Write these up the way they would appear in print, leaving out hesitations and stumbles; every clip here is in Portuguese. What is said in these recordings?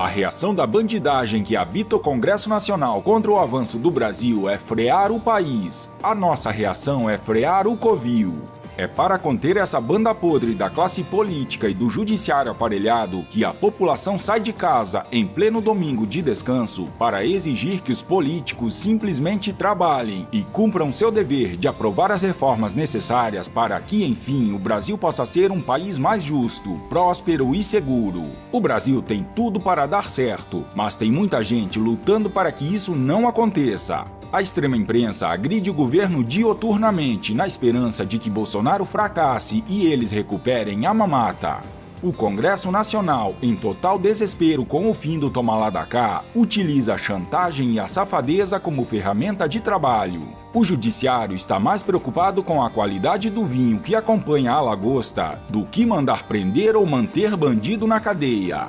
A reação da bandidagem que habita o Congresso Nacional contra o avanço do Brasil é frear o país. A nossa reação é frear o covil. É para conter essa banda podre da classe política e do judiciário aparelhado que a população sai de casa em pleno domingo de descanso para exigir que os políticos simplesmente trabalhem e cumpram seu dever de aprovar as reformas necessárias para que, enfim, o Brasil possa ser um país mais justo, próspero e seguro. O Brasil tem tudo para dar certo, mas tem muita gente lutando para que isso não aconteça. A extrema imprensa agride o governo dioturnamente na esperança de que Bolsonaro fracasse e eles recuperem a mamata. O Congresso Nacional, em total desespero com o fim do toma lá da cá, utiliza a chantagem e a safadeza como ferramenta de trabalho. O judiciário está mais preocupado com a qualidade do vinho que acompanha a lagosta do que mandar prender ou manter bandido na cadeia.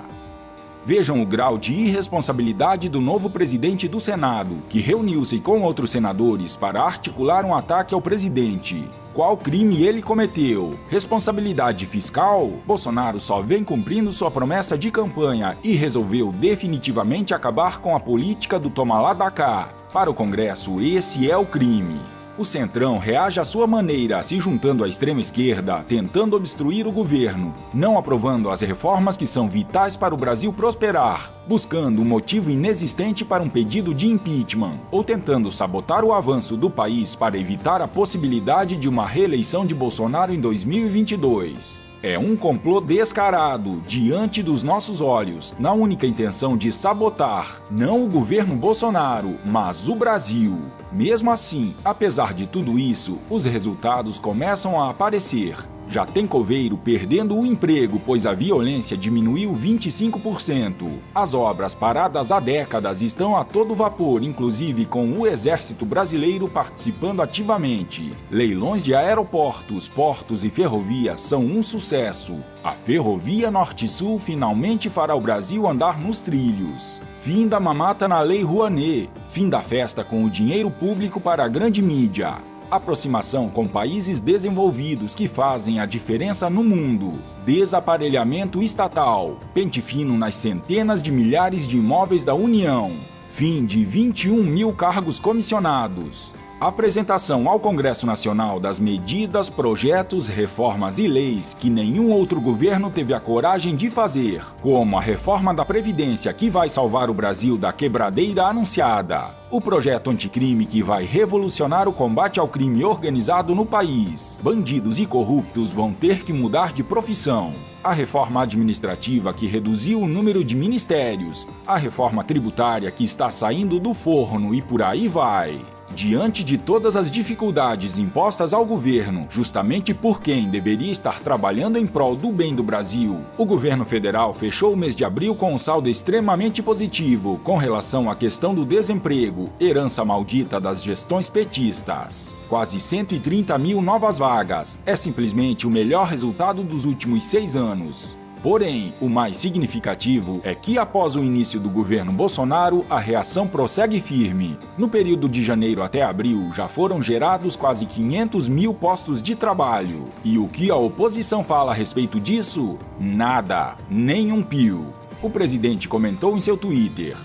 Vejam o grau de irresponsabilidade do novo presidente do Senado, que reuniu-se com outros senadores para articular um ataque ao presidente. Qual crime ele cometeu? Responsabilidade fiscal? Bolsonaro só vem cumprindo sua promessa de campanha e resolveu definitivamente acabar com a política do toma lá da cá. Para o Congresso, esse é o crime. O Centrão reage à sua maneira, se juntando à extrema-esquerda, tentando obstruir o governo, não aprovando as reformas que são vitais para o Brasil prosperar, buscando um motivo inexistente para um pedido de impeachment, ou tentando sabotar o avanço do país para evitar a possibilidade de uma reeleição de Bolsonaro em 2022. É um complô descarado, diante dos nossos olhos, na única intenção de sabotar, não o governo Bolsonaro, mas o Brasil. Mesmo assim, apesar de tudo isso, os resultados começam a aparecer. Já tem coveiro perdendo o emprego, pois a violência diminuiu 25%. As obras paradas há décadas estão a todo vapor, inclusive com o Exército Brasileiro participando ativamente. Leilões de aeroportos, portos e ferrovias são um sucesso. A Ferrovia Norte-Sul finalmente fará o Brasil andar nos trilhos. Fim da mamata na Lei Rouanet. Fim da festa com o dinheiro público para a grande mídia. Aproximação com países desenvolvidos que fazem a diferença no mundo. Desaparelhamento estatal. Pente fino nas centenas de milhares de imóveis da União. Fim de 21 mil cargos comissionados. Apresentação ao Congresso Nacional das medidas, projetos, reformas e leis que nenhum outro governo teve a coragem de fazer, como a reforma da Previdência que vai salvar o Brasil da quebradeira anunciada, o projeto anticrime que vai revolucionar o combate ao crime organizado no país. Bandidos e corruptos vão ter que mudar de profissão. A reforma administrativa que reduziu o número de ministérios, a reforma tributária que está saindo do forno e por aí vai. Diante de todas as dificuldades impostas ao governo, justamente por quem deveria estar trabalhando em prol do bem do Brasil, o governo federal fechou o mês de abril com um saldo extremamente positivo com relação à questão do desemprego, herança maldita das gestões petistas. Quase 130 mil novas vagas. É simplesmente o melhor resultado dos últimos 6 anos. Porém, o mais significativo é que após o início do governo Bolsonaro, a reação prossegue firme. No período de janeiro até abril, já foram gerados quase 500 mil postos de trabalho. E o que a oposição fala a respeito disso? Nada, nem um pio. O presidente comentou em seu Twitter: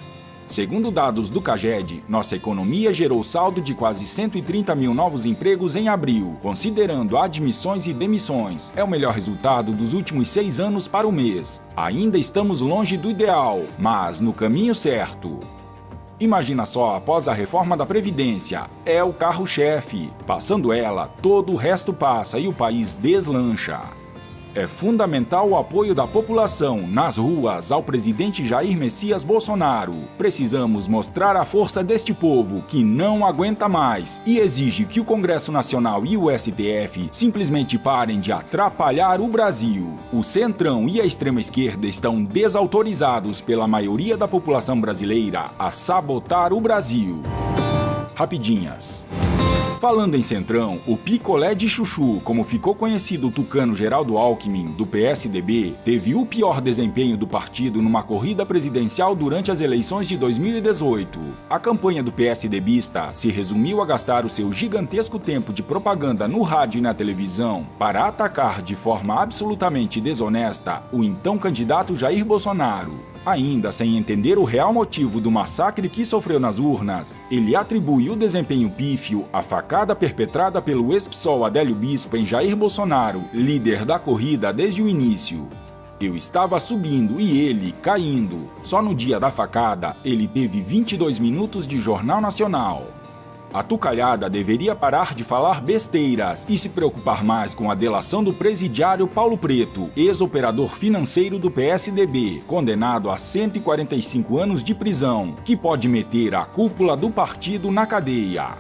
segundo dados do CAGED, nossa economia gerou saldo de quase 130 mil novos empregos em abril, considerando admissões e demissões. É o melhor resultado dos últimos 6 anos para o mês. Ainda estamos longe do ideal, mas no caminho certo. Imagina só, após a reforma da Previdência, é o carro-chefe. Passando ela, todo o resto passa e o país deslancha. É fundamental o apoio da população nas ruas ao presidente Jair Messias Bolsonaro. Precisamos mostrar a força deste povo que não aguenta mais e exige que o Congresso Nacional e o STF simplesmente parem de atrapalhar o Brasil. O Centrão e a extrema-esquerda estão desautorizados pela maioria da população brasileira a sabotar o Brasil. Rapidinhas. Falando em Centrão, o picolé de chuchu, como ficou conhecido o tucano Geraldo Alckmin, do PSDB, teve o pior desempenho do partido numa corrida presidencial durante as eleições de 2018. A campanha do PSDBista se resumiu a gastar o seu gigantesco tempo de propaganda no rádio e na televisão para atacar de forma absolutamente desonesta o então candidato Jair Bolsonaro. Ainda sem entender o real motivo do massacre que sofreu nas urnas, ele atribui o desempenho pífio à facada perpetrada pelo ex-PSOL Adélio Bispo em Jair Bolsonaro, líder da corrida desde o início. Eu estava subindo e ele caindo. Só no dia da facada, ele teve 22 minutos de Jornal Nacional. A tucalhada deveria parar de falar besteiras e se preocupar mais com a delação do presidiário Paulo Preto, ex-operador financeiro do PSDB, condenado a 145 anos de prisão, que pode meter a cúpula do partido na cadeia.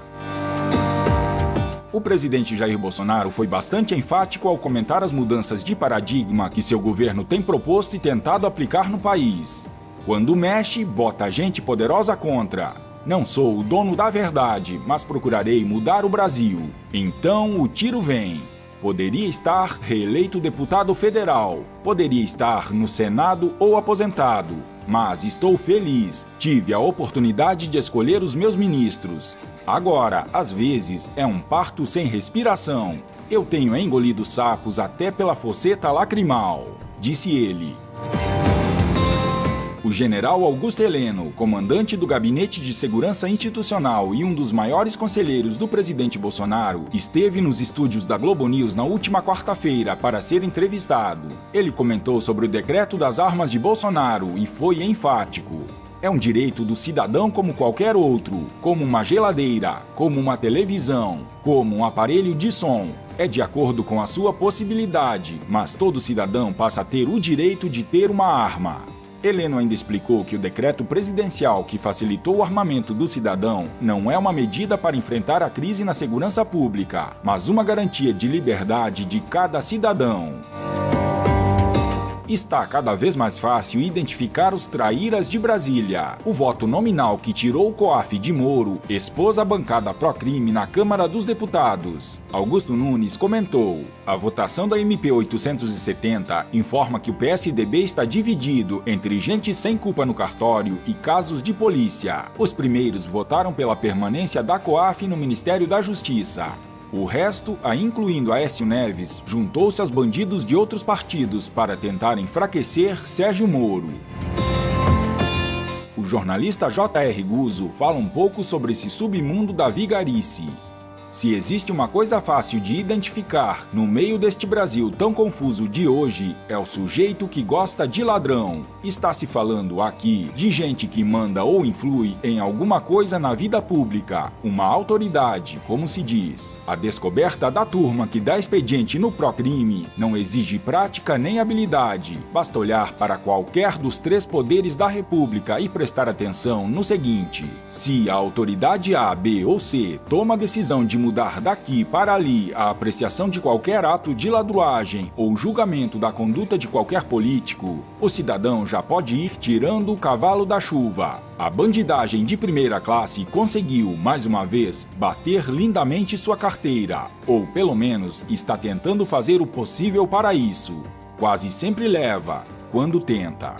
O presidente Jair Bolsonaro foi bastante enfático ao comentar as mudanças de paradigma que seu governo tem proposto e tentado aplicar no país. Quando mexe, bota gente poderosa contra. Não sou o dono da verdade, mas procurarei mudar o Brasil. Então o tiro vem. Poderia estar reeleito deputado federal, poderia estar no Senado ou aposentado, mas estou feliz. Tive a oportunidade de escolher os meus ministros. Agora, às vezes, é um parto sem respiração. Eu tenho engolido sapos até pela fosseta lacrimal, disse ele. O general Augusto Heleno, comandante do Gabinete de Segurança Institucional e um dos maiores conselheiros do presidente Bolsonaro, esteve nos estúdios da Globo News na última quarta-feira para ser entrevistado. Ele comentou sobre o decreto das armas de Bolsonaro e foi enfático. É um direito do cidadão como qualquer outro, como uma geladeira, como uma televisão, como um aparelho de som. É de acordo com a sua possibilidade, mas todo cidadão passa a ter o direito de ter uma arma. Heleno ainda explicou que o decreto presidencial que facilitou o armamento do cidadão não é uma medida para enfrentar a crise na segurança pública, mas uma garantia de liberdade de cada cidadão. Está cada vez mais fácil identificar os traíras de Brasília. O voto nominal que tirou o COAF de Moro expôs a bancada pró-crime na Câmara dos Deputados. Augusto Nunes comentou: a votação da MP 870 informa que o PSDB está dividido entre gente sem culpa no cartório e casos de polícia. Os primeiros votaram pela permanência da COAF no Ministério da Justiça. O resto, incluindo Aécio Neves, juntou-se aos bandidos de outros partidos para tentar enfraquecer Sérgio Moro. O jornalista J.R. Guzzo fala um pouco sobre esse submundo da vigarice. Se existe uma coisa fácil de identificar no meio deste Brasil tão confuso de hoje, é o sujeito que gosta de ladrão. Está se falando aqui de gente que manda ou influi em alguma coisa na vida pública, uma autoridade, como se diz. A descoberta da turma que dá expediente no pró-crime não exige prática nem habilidade. Basta olhar para qualquer dos três poderes da República e prestar atenção no seguinte: se a autoridade A, B ou C toma a decisão de mudar daqui para ali a apreciação de qualquer ato de ladruagem ou julgamento da conduta de qualquer político, o cidadão já pode ir tirando o cavalo da chuva. A bandidagem de primeira classe conseguiu, mais uma vez, bater lindamente sua carteira, ou pelo menos está tentando fazer o possível para isso. Quase sempre leva, quando tenta.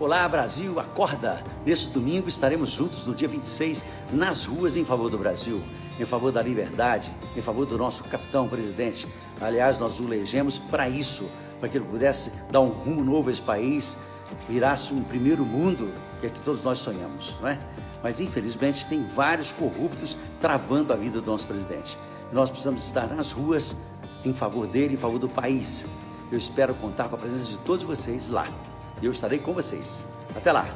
Olá, Brasil, acorda! Neste domingo estaremos juntos no dia 26 nas ruas em favor do Brasil, em favor da liberdade, em favor do nosso capitão presidente. Aliás, nós o elegemos para isso, para que ele pudesse dar um rumo novo a esse país, virasse um primeiro mundo, que é que todos nós sonhamos, não é? Mas infelizmente tem vários corruptos travando a vida do nosso presidente. Nós precisamos estar nas ruas em favor dele, em favor do país. Eu espero contar com a presença de todos vocês lá. E eu estarei com vocês. Até lá!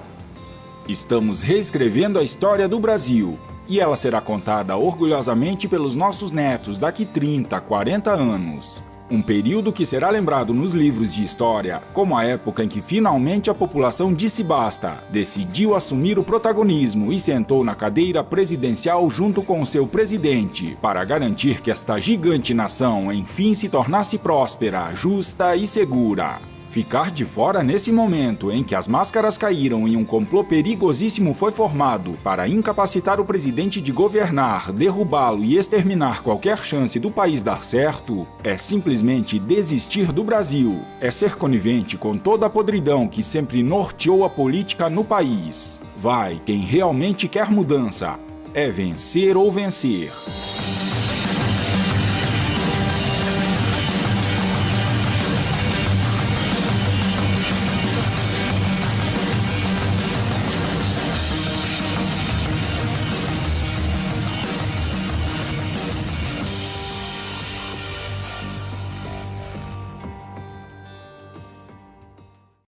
Estamos reescrevendo a história do Brasil. E ela será contada orgulhosamente pelos nossos netos daqui 30, 40 anos. Um período que será lembrado nos livros de história como a época em que finalmente a população disse basta, decidiu assumir o protagonismo e sentou na cadeira presidencial junto com o seu presidente, para garantir que esta gigante nação enfim se tornasse próspera, justa e segura. Ficar de fora nesse momento em que as máscaras caíram e um complô perigosíssimo foi formado para incapacitar o presidente de governar, derrubá-lo e exterminar qualquer chance do país dar certo, é simplesmente desistir do Brasil, é ser conivente com toda a podridão que sempre norteou a política no país. Vai quem realmente quer mudança, é vencer ou vencer.